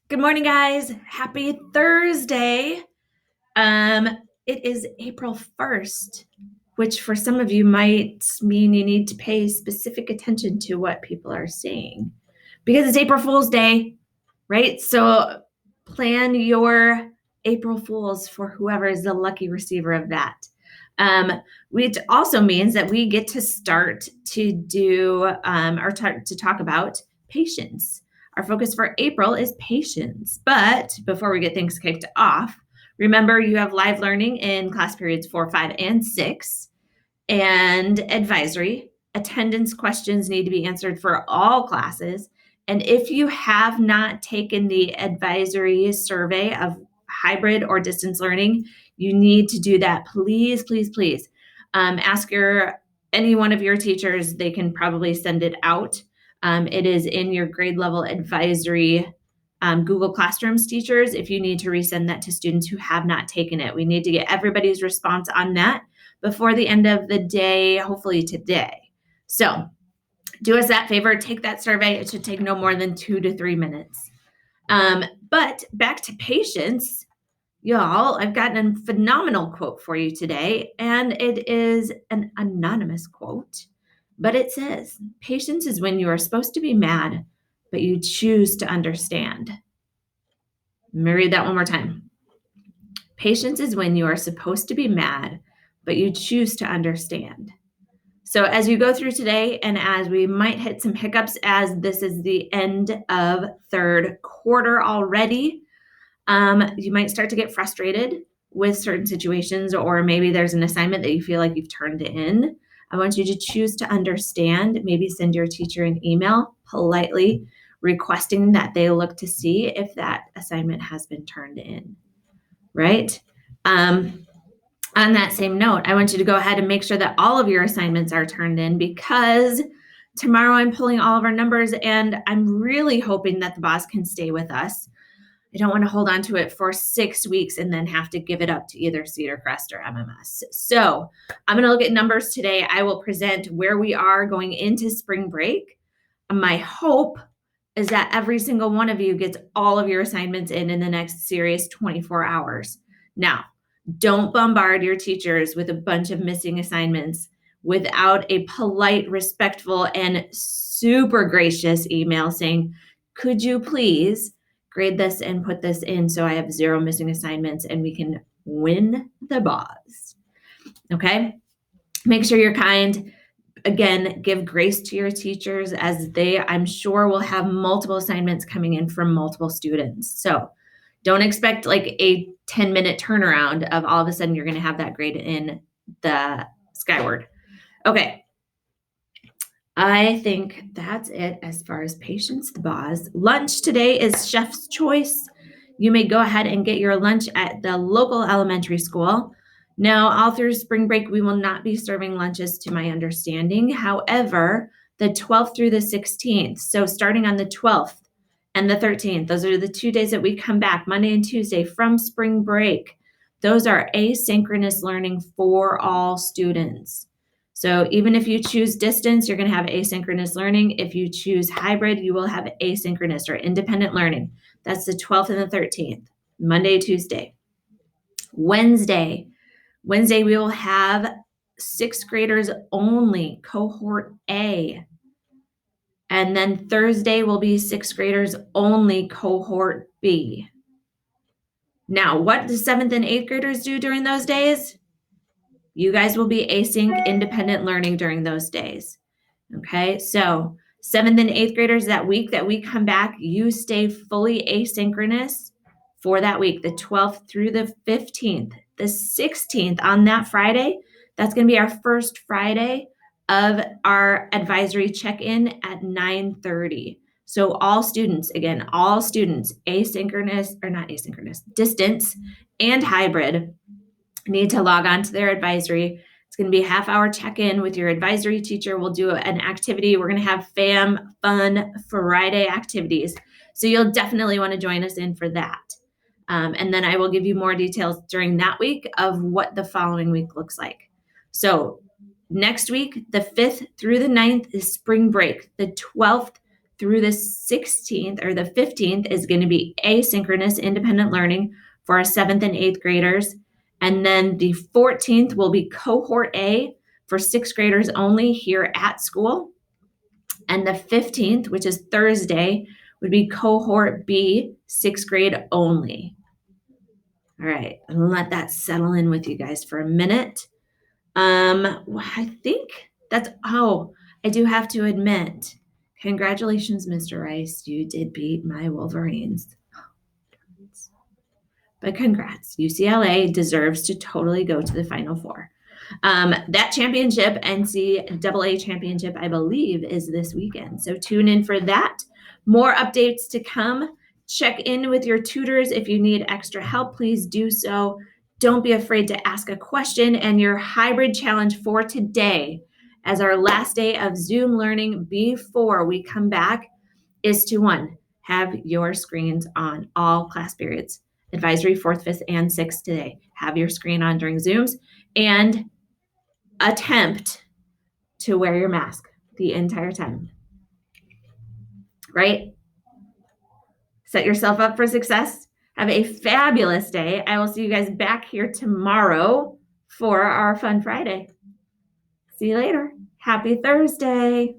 Good morning, guys. Happy Thursday. Um, it is April 1st, which for some of you might mean you need to pay specific attention to what people are saying because it's April Fool's Day, right? So plan your April Fools for whoever is the lucky receiver of that. Which also means that we get to start to do or to talk about patience. Our focus for April is patience. But before we get things kicked off, remember you have live learning in class periods 4, 5, and 6, and advisory. Attendance questions need to be answered for all classes. And if you have not taken the advisory survey of hybrid or distance learning, you need to do that. Please, please, please. Ask any one of your teachers. They can probably send it out. It is in your grade level advisory Google Classrooms teachers if you need to resend that to students who have not taken it. We need to get everybody's response on that before the end of the day, hopefully today. So do us that favor, take that survey. It should take no more than 2 to 3 minutes. But back to patience, y'all, I've got a phenomenal quote for you today, and it is an anonymous quote, but it says, patience is when you are supposed to be mad, but you choose to understand. Let me read that one more time. Patience is when you are supposed to be mad, but you choose to understand. So as you go through today, and as we might hit some hiccups as this is the end of third quarter already, you might start to get frustrated with certain situations, or maybe there's an assignment that you feel like you've turned in. I want you to choose to understand, maybe send your teacher an email politely requesting that they look to see if that assignment has been turned in, right? On that same note, I want you to go ahead and make sure that all of your assignments are turned in, because tomorrow I'm pulling all of our numbers and I'm really hoping that the boss can stay with us. I don't want to hold on to it for 6 weeks and then have to give it up to either Cedar Crest or MMS. So I'm going to look at numbers today. I will present where we are going into spring break. My hope is that every single one of you gets all of your assignments in the next serious 24 hours. Now, don't bombard your teachers with a bunch of missing assignments without a polite, respectful, and super gracious email saying, could you please grade this and put this in so I have 0 missing assignments and we can win the boss. Okay? Make sure you're kind. Again, give grace to your teachers as they, I'm sure, will have multiple assignments coming in from multiple students. So don't expect like a 10-minute turnaround of all of a sudden you're going to have that grade in the Skyward. Okay. I think that's it as far as patience the boss. Lunch today is chef's choice. You may go ahead and get your lunch at the local elementary school. Now, all through spring break, we will not be serving lunches to my understanding. However, the 12th through the 16th, so starting on the 12th and the 13th, those are the 2 days that we come back, Monday and Tuesday from spring break. Those are asynchronous learning for all students. So even if you choose distance, you're going to have asynchronous learning. If you choose hybrid, you will have asynchronous or independent learning. That's the 12th and the 13th, Monday, Tuesday. Wednesday, we will have 6th graders only, cohort A. And then Thursday will be 6th graders only, cohort B. Now, what do 7th and 8th graders do during those days? You guys will be async independent learning during those days. Okay, so 7th and 8th graders, that week that we come back, you stay fully asynchronous for that week, the 12th through the 15th. The 16th, on that Friday, that's going to be our first Friday of our advisory check-in at 9:30. So all students, asynchronous, or not asynchronous, distance and hybrid, need to log on to their advisory. It's going to be a half-hour check-in with your advisory teacher. We'll do an activity. We're going to have fun Friday activities. So you'll definitely want to join us in for that. And then I will give you more details during that week of what the following week looks like. So next week, the 5th through the 9th is spring break. The 12th through the 16th or the 15th is going to be asynchronous independent learning for our 7th and 8th graders. And then the 14th will be cohort A for 6th graders only here at school. And the 15th, which is Thursday, would be cohort B, 6th grade only. All right, I'm gonna let that settle in with you guys for a minute. I think that's, I do have to admit, congratulations, Mr. Rice. You did beat my Wolverines. But congrats. UCLA deserves to totally go to the Final Four. That championship, NCAA championship, I believe, is this weekend. So tune in for that. More updates to come. Check in with your tutors. If you need extra help, please do so. Don't be afraid to ask a question. And your hybrid challenge for today, as our last day of Zoom learning before we come back, is to have your screens on all class periods. Advisory 4th, 5th, and 6th today. Have your screen on during Zooms and attempt to wear your mask the entire time. Right? Set yourself up for success. Have a fabulous day. I will see you guys back here tomorrow for our Fun Friday. See you later. Happy Thursday.